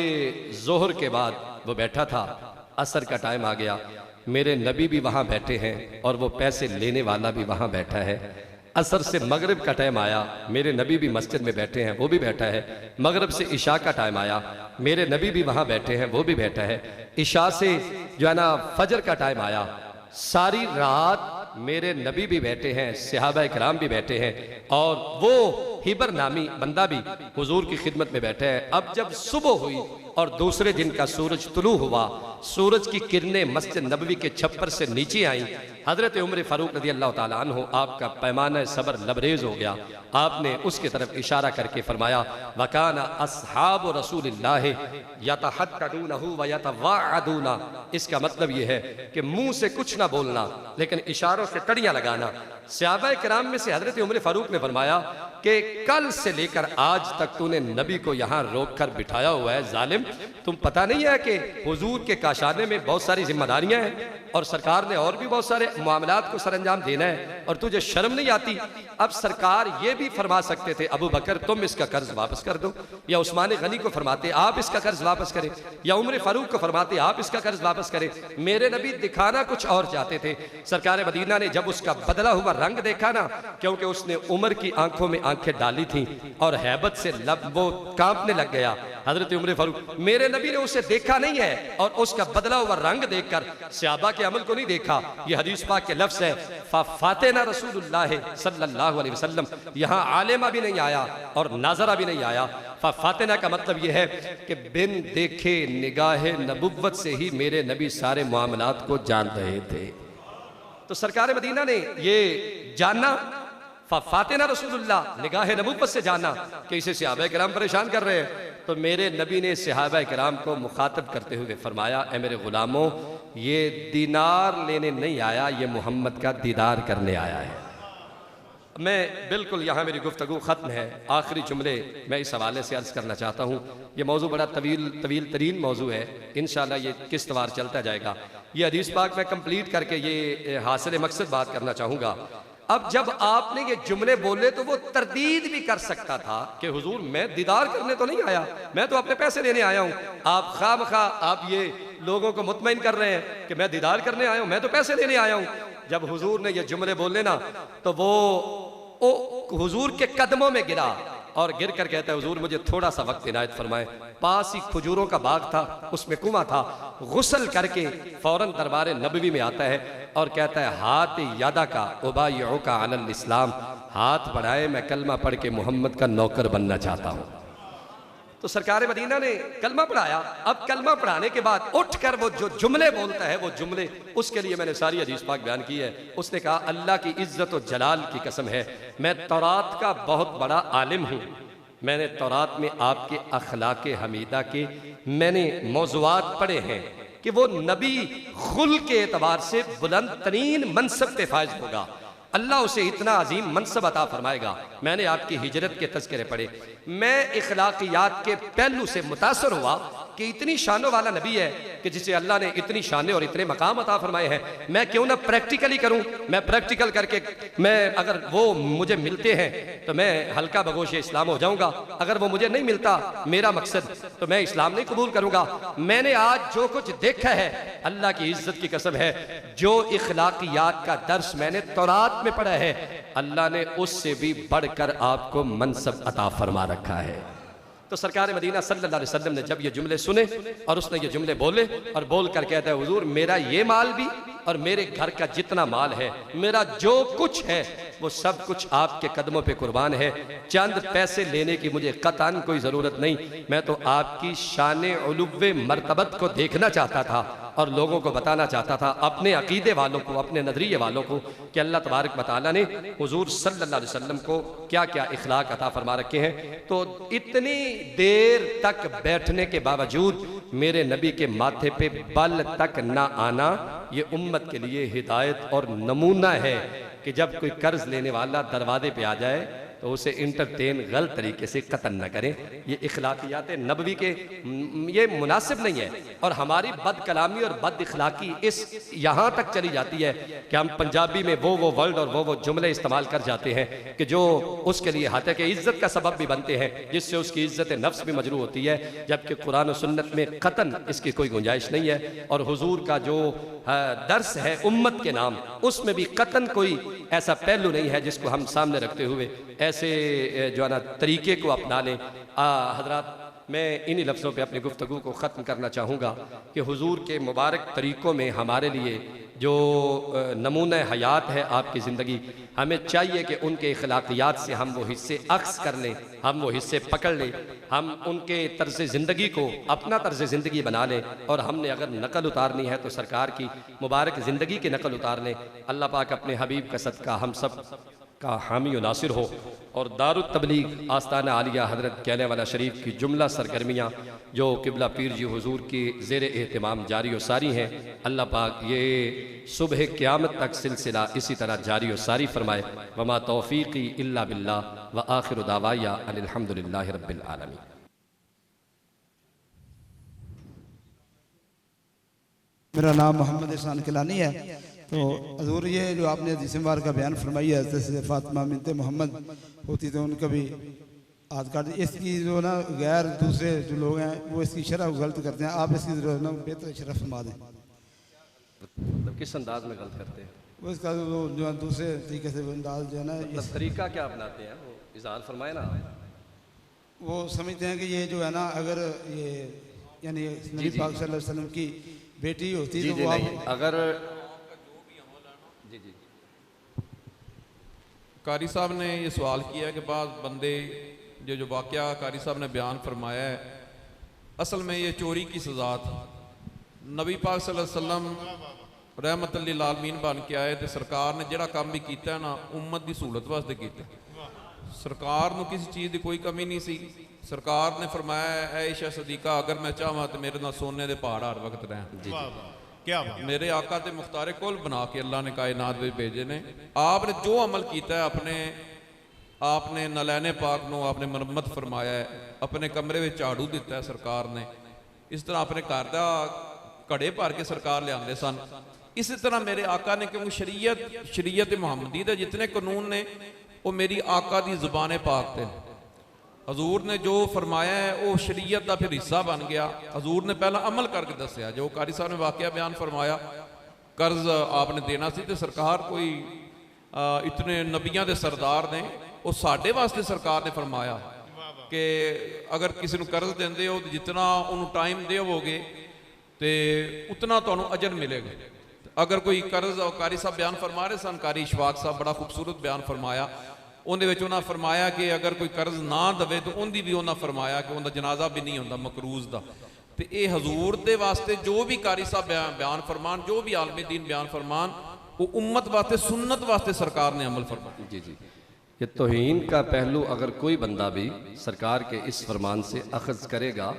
जोहर के बाद वो बैठा था, असर का टाइम आ गया, मेरे नबी भी वहाँ बैठे हैं और वो पैसे लेने वाला भी वहाँ बैठा है। असर से मगरिब का टाइम आया, मेरे नबी भी मस्जिद में बैठे हैं, वो भी बैठा है। मगरिब से इशा का टाइम आया, मेरे नबी भी वहाँ बैठे हैं, वो भी बैठा है। इशा से जो है ना फजर का टाइम आया, सारी रात मेरे नबी भी बैठे हैं, सहाबा किराम भी बैठे हैं और वो हिबर नामी बंदा भी हुजूर की खिदमत में बैठे हैं। अब जब सुबह हुई और दूसरे दिन का सूरज तुलू हुआ, सूरज की किरणें मस्जिद नबवी के छप्पर से नीचे आई। हजरत उमर फारूक रज़ी अल्लाह ताला अन्हु, आपका पैमाना सब्र लबरेज हो गया। आपने उसकी तरफ इशारा करके फरमाया, वकाना अस्हाब रसूलिल्लाह यतहद्दूनहु व यतवाअदूना। इसका मतलब यह है कि मुंह से कुछ ना बोलना लेकिन इशारों से कड़ियां लगाना। सहाबा किराम में से हजरत उमर फारूक ने फरमाया कि कल से लेकर आज तक तूने नबी को यहाँ रोक कर बिठाया हुआ है जालिम, तुम पता नहीं है कि हुजूर के काशाने में बहुत सारी जिम्मेदारियां हैं और सरकार ने और भी बहुत सारे मामलात को सरंजाम देना है और तुझे शर्म नहीं आती। अब सरकार ये भी फरमा सकते थे अबू बकर तुम इसका कर्ज वापस कर दो, या उस्मान गनी को फरमाते आप इसका कर्ज वापस करें, या उमर फारूक को फरमाते आप इसका कर्ज वापस करें। मेरे नबी दिखाना कुछ और चाहते थे। सरकार मदीना ने जब उसका बदला हुआ रंग देखा ना, क्योंकि उसने उमर की आंखों में आंखें डाली थी और हैबत से लब वो कांपने लग गया। हजरत उमर फारूक, मेरे नबी ने उसे देखा नहीं है और उसका बदला हुआ रंग देखकर सहाबा के अमल को नहीं देखा। ये हदीस पाक के लफ्ज है फातेना रसूलुल्लाह सल्लल्लाहु अलैहि वसल्लम। यहाँ आलिमा भी नहीं आया और नाजरा भी नहीं आया। फातेना का मतलब यह है कि बिन देखे निगाहे नबुव्वत से ही मेरे नबी सारे मामलात को जान रहे थे। तो सरकार मदीना ने ये जानना, फातेना रसूलुल्लाह निगाहे नबुव्वत से जाना कि इसे सहाबा किराम परेशान कर रहे हैं। तो मेरे नबी ने सहाबा किराम को मुखातब करते हुए फरमाया, ए मेरे गुलामों, ये दीनार लेने नहीं आया, ये मोहम्मद का दीदार करने आया है। मैं बिल्कुल यहाँ मेरी गुफ्तगू ख़त्म है। आखिरी जुमले मैं इस हवाले से अर्ज़ करना चाहता हूँ। ये मौजू बड़ा तवील तरीन मौजू है, इंशाअल्लाह ये किस्तवार चलता जाएगा। ये हदीस पाक मैं कंप्लीट करके ये हासिल मकसद बात करना चाहूँगा। अब जब आपने ये जुमले बोले तो वो तरदीद भी कर सकता था कि हुजूर मैं दीदार करने तो नहीं आया, मैं तो अपने पैसे लेने आया हूँ। आप खामखा आप ये लोगों को मुतमईन कर रहे हैं कि मैं दीदार करने आया हूँ, मैं तो पैसे लेने आया हूँ। जब हुजूर ने ये जुमले बोले ना तो वो हुजूर के कदमों में गिरा और गिर कर कहता है, हुजूर मुझे थोड़ा सा वक्त इनायत फरमाए। पास ही खजूरों का बाग था, उसमें कुआं था। गुस्ल करके फौरन दरबार नबवी में आता है और कहता है, हाथ यादा का उबायउ का अलल इस्लाम, हाथ बढ़ाए मैं कलमा पढ़ के मोहम्मद का नौकर बनना चाहता हूँ। तो सरकार मदीना ने कलमा पढ़ाया। अब कलमा पढ़ाने के बाद उठकर वो जो जुमले बोलता है, वो जुमले, उसके लिए मैंने सारी हदीस पाक बयान की है। उसने कहा, अल्लाह की इज्जत और जलाल की कसम है, मैं तौरात का बहुत बड़ा आलिम हूँ। मैंने तौरात में आपके अखलाक हमीदा के मैंने मौज़ूआत पढ़े हैं कि वो नबी खुल के एतबार से बुलंद तरीन मनसब पे फायज होगा, अल्लाह उसे इतना अजीम मनसब अता फरमाएगा। मैंने आपकी हिजरत के तज़किरे पढ़े, मैं इखलाकियात के पहलू से मुतासर हुआ कि इतनी शानों वाला नबी है कि जिसे अल्लाह ने इतनी शाने और इतने मकाम अता फरमाए हैं, मैं क्यों ना प्रैक्टिकली करूं। मैं प्रैक्टिकल करके मैं अगर वो मुझे मिलते हैं तो मैं हल्का बगोश इस्लाम हो जाऊंगा, अगर वो मुझे नहीं मिलता मेरा मकसद तो मैं इस्लाम नहीं कबूल करूंगा। मैंने आज जो कुछ देखा है, अल्लाह की इज्जत की कसम है, जो इखलाकियात का दर्स मैंने तौरात में पढ़ा है, अल्लाह ने उससे भी बढ़कर आपको मनसब अता फरमा रखा है। तो सरकार मदीना सल्लल्लाहु अलैहि वसल्लम ने जब ये जुमले सुने और उसने ये जुमले बोले और बोल कर कहता है, हुजूर मेरा ये माल भी और मेरे घर का जितना माल है, मेरा जो कुछ है, वो सब कुछ आपके कदमों पे कुर्बान है। चंद पैसे लेने की मुझे कतन कोई ज़रूरत नहीं। मैं तो आपकी शान उलुव्वे मर्तबत को देखना चाहता था और लोगों को बताना चाहता था, अपने अकीदे वालों को, अपने नजरिए वालों को, कि अल्लाह तबारक व तआला ने हुजूर सल्लल्लाहु अलैहि वसल्लम को क्या क्या इखलाक अता फरमा रखे हैं। तो इतनी देर तक बैठने के बावजूद मेरे नबी के माथे पे बल तक ना आना, ये उम्मत के लिए हिदायत और नमूना है कि जब कोई कर्ज लेने वाला दरवाजे पे आ जाए तो उसे इंटरटेन गलत तरीके से कतन न करें। ये इखलाकियात नबवी के ये मुनासिब नहीं है। और हमारी बद कलामी और बद इखलाकी इस यहाँ तक चली जाती है कि हम पंजाबी में वो वर्ड और वो जुमले इस्तेमाल कर जाते हैं कि जो उसके लिए हत्या के इज्जत का सबब भी बनते हैं, जिससे उसकी इज्जत नफ्स भी मजरू होती है, जबकि कुरान और सुन्नत में कतन इसकी कोई गुंजाइश नहीं है। और हुजूर का जो दर्स है उम्मत के नाम, उसमें भी कतन कोई ऐसा पहलू नहीं है जिसको हम सामने रखते हुए ऐसे जो है ना तरीके को अपना लें। हजरात, मैं इन्हीं लफ्ज़ों पे अपनी गुफ्तगू को ख़त्म करना चाहूँगा कि हुजूर के मुबारक तरीक़ों में हमारे लिए जो नमूना हयात है आपकी ज़िंदगी, हमें चाहिए कि उनके इखलाकियात से हम वो हिस्से अक्स कर लें, हम वो हिस्से पकड़ लें, हम उनके तर्ज़ ज़िंदगी को अपना तर्ज़ ज़िंदगी बना लें। और हमने अगर नकल उतारनी है तो सरकार की मुबारक ज़िंदगी की नकल उतार लें। अल्लाह पाक अपने हबीब का सदका हम सब का हामी व नासिर हो और दारुत तबलीग आस्ताना आलिया हज़रत कहने वाला शरीफ की जुमला सरगर्मियाँ जो किबला पीर जी हुजूर की ज़ेर एहतमाम जारी व सारी हैं, अल्लाह पाक ये सुबह क़यामत तक सिलसिला इसी तरह जारी व सारी फरमाए। वमा तौफ़ीक़ी इल्ला बिल्लाह व आखिरु दावाया अनिल हम्दुलिल्लाहि रब्बिल आलमीन। मेरा नाम मोहम्मद एहसान किलानी है। तो हजूर ये जो आपने हदीस मुबारक का बयान फरमाई है, जैसे फातिमा बिनते मोहम्मद होती तो उनका भी आज काट, इसकी जो ना गैर दूसरे जो लोग हैं वो इसकी शरह गलत करते हैं, आप इसकी जो ना बेहतर शरह फरमा दें। मतलब किस अंदाज में गलत करते हैं? वो इसका जो है दूसरे तरीके से अंदाज जो है ना मतलब तरीका क्या अपनाते हैं, वो इज़हार फरमाए ना। वो समझते हैं कि ये जो है ना अगर ये यानी नबी पाक सल्लल्लाहु अलैहि वसल्लम की बेटी होती जी तो जी वो नहीं, अगर जी जी कारी साहब ने ये सवाल किया कि बाद बंदे जो वाक़या कारी साहब ने बयान फरमाया है, असल में ये चोरी की सज़ा थी। नबी पाक सल्लल्लाहु अलैहि वसल्लम रहमत लिल आलमीन बन के आए तो सरकार ने जिहड़ा काम भी किया ना उम्मत की सहूलत वास्ते किया। सरकार नूं किसी चीज़ की कोई कमी नहीं सी। सरकार ने फरमाया ऐशा सदीका अगर मैं चाहवां तो मेरे नाल सोने के पहाड़ हर वक्त रहन। क्या बात। मेरे आका ते मुख्तारे कुल बना के अल्लाह ने कायनात में भेजे ने। आपने जो अमल किया है आपने नलैने पाक नूं आपने मरम्मत फरमाया है, अपने कमरे में झाड़ू दिता है सरकार ने, इस तरह अपने घर का घड़े भर के सरकार लियाते सन। इसी तरह मेरे आका ने, क्योंकि शरीयत मुहम्मदी दे जितने कानून ने वो मेरी आका की जुबान पाक थे। हजूर ने जो फरमाया है वो शरीयत का फिर हिस्सा बन गया। हजूर ने पहला अमल करके दसिया, जो कारी साहब ने वाकया बयान फरमाया, कर्ज आपने देना सी तो सरकार कोई इतने नबियां दे सरदार ने, वो साढ़े वास्ते सरकार ने फरमाया कि अगर किसी को कर्ज देंदे हो तो जितना उन्होंने टाइम देवोगे तो उतना तो अजर मिलेगा। अगर कोई कर्ज, कारी साहब बयान फरमा रहे सन, कारी इशफाक साहब बड़ा खूबसूरत बयान फरमाया, उन्हें फरमाया कि अगर कोई कर्ज ना दे तो उनकी भी उन्हें फरमाया कि उनका जनाजा भी नहीं होता मकरूज का। तो ये हजूर के वास्ते जो भी कारी साहब बयान फरमान, जो भी आलमी दीन बयान फरमान, वो उम्मत वास्ते सुन्नत वास्ते सरकार ने अमल फरमाया। जी जी, ये तौहीन का पहलू अगर कोई बंदा भी सरकार के इस फरमान से अखज़ करेगा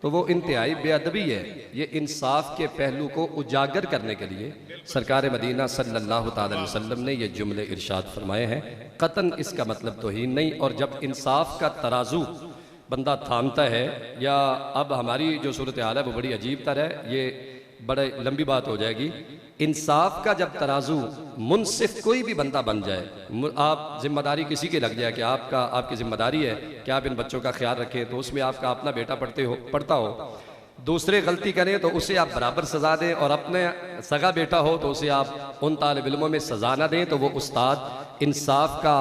तो वो इंतहाई बेअदबी है। ये इंसाफ के पहलू को उजागर करने के लिए सरकार मदीना सल्लल्लाहु अलैहि वसल्लम ने ये जुमले इरशाद फरमाए हैं। कतन इसका मतलब तौहीन नहीं। और जब इंसाफ का तराजू बंदा थामता है, या अब हमारी जो सूरत हाल है वो बड़ी अजीब तरह है, ये बड़े लंबी बात हो जाएगी। इंसाफ का जब तराजू मुनसिफ कोई भी बंदा बन जाए, आप जिम्मेदारी किसी की लग जाए कि आपकी जिम्मेदारी है कि आप इन बच्चों का ख्याल रखें, तो उसमें आपका अपना बेटा पढ़ता हो, दूसरे गलती करें तो उसे आप बराबर सज़ा दें, और अपने सगा बेटा हो तो उसे आप उन तालिब इल्मों में सज़ा ना दें, तो वो उस्ताद इंसाफ का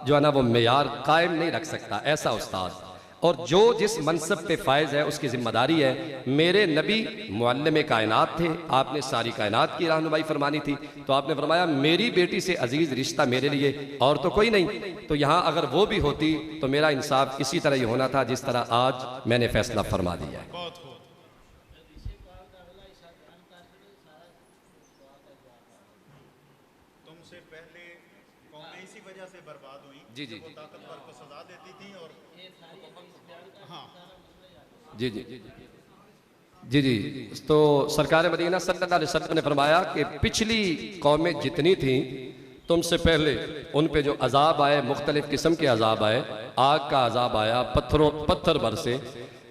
जो है ना वो मेयार कायम नहीं रख सकता, ऐसा उस्ताद। और जो जिस मनसब पे फायज है उसकी जिम्मेदारी है। मेरे नबी मुअल्लिम कायनात थे, आपने सारी कायनात की रहनुमाई फरमानी थी, तो आपने फरमाया मेरी बेटी से अजीज रिश्ता मेरे लिए और तो कोई नहीं। तो यहाँ अगर वो भी होती तो मेरा इंसाफ इसी तरह ही होना था जिस तरह आज मैंने फैसला फरमा दिया है। तुमसे पहले कौमें इसी वजह से बर्बाद हुई। जी जी वो ताकतवर को सजा देती थी और जी जी जी जी। तो सरकार मदीना सल्लल्लाहु अलैहि वसल्लम ने फरमाया कि पिछली कौमें जितनी थीं तुमसे पहले उन पे जो अजाब आए, मुख्तलिफ किस्म के अजाब आए, आग का अजाब आया, पत्थर बरसे,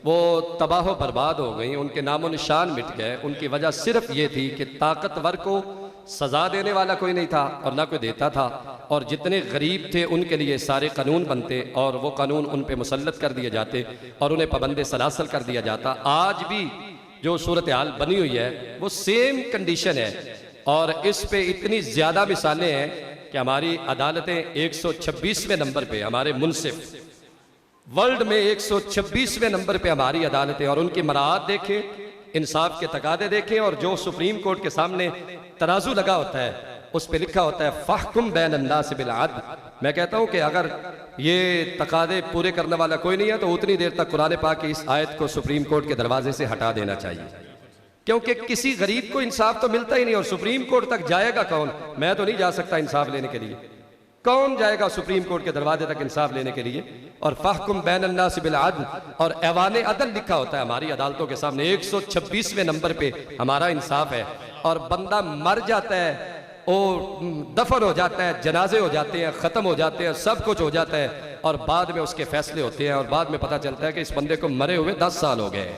वो तबाह बर्बाद हो गई, उनके नामो निशान मिट गए। उनकी वजह सिर्फ ये थी कि ताकतवर को सज़ा देने वाला कोई नहीं था और ना कोई देता था, और जितने गरीब थे उनके लिए सारे कानून बनते और वो कानून उन पे मुसल्लत कर दिए जाते और उन्हें पाबंद सलासल कर दिया जाता। आज भी जो सूरत हाल बनी हुई है वो सेम कंडीशन है, और इस पे इतनी ज़्यादा मिसालें हैं कि हमारी अदालतें 126वें नंबर पे, हमारे मुनसिफ वर्ल्ड में 126वें नंबर पे हमारी अदालतें, और उनकी मराहत देखें, इंसाफ के तकादे देखें, और जो सुप्रीम कोर्ट के सामने तराजू लगा होता है उस पर लिखा होता है फ़हकुम बैन अन्नास बिल अदल। मैं कहता हूँ कि अगर ये तकादे पूरे करने वाला कोई नहीं है तो उतनी देर तक कुरान पाक की इस आयत को सुप्रीम कोर्ट के दरवाजे से हटा देना चाहिए, क्योंकि किसी गरीब को इंसाफ तो मिलता ही नहीं, और सुप्रीम कोर्ट तक जाएगा कौन? मैं तो नहीं जा सकता इंसाफ लेने के लिए, कौन जाएगा सुप्रीम कोर्ट के दरवाजे तक इंसाफ लेने के लिए? और फहकुम बैनन नास बिल अदल, और ऐवान अदल लिखा होता है हमारी अदालतों के सामने 126वें नंबर पे हमारा इंसाफ है। और बंदा मर जाता है, वो दफन हो जाता है, जनाजे हो जाते हैं, ख़त्म हो जाते हैं, सब कुछ हो जाता है, और बाद में उसके फैसले होते हैं, और बाद में पता चलता है कि इस बंदे को मरे हुए 10 साल हो गए।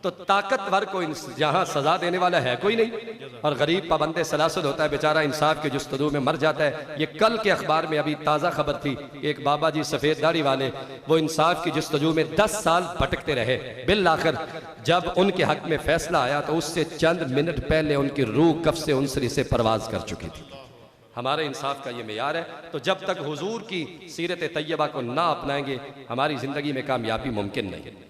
तो ताकतवर को जहां सजा देने वाला है कोई नहीं, और गरीब पाबंदे सलासल होता है बेचारा, इंसाफ के जुस्तजू में मर जाता है। ये कल के अखबार में अभी ताज़ा खबर थी, एक बाबा जी सफ़ेद दाढ़ी वाले, वो इंसाफ की जुस्तजू में 10 साल भटकते रहे। बिल आखिर जब उनके हक में फैसला आया तो उससे चंद मिनट पहले उनकी रूह कफ से उनसरी से परवाज कर चुकी थी। हमारे इंसाफ का ये मेयार है। तो जब तक हुजूर की सीरत तैयबा को ना अपनाएंगे हमारी ज़िंदगी में कामयाबी मुमकिन नहीं।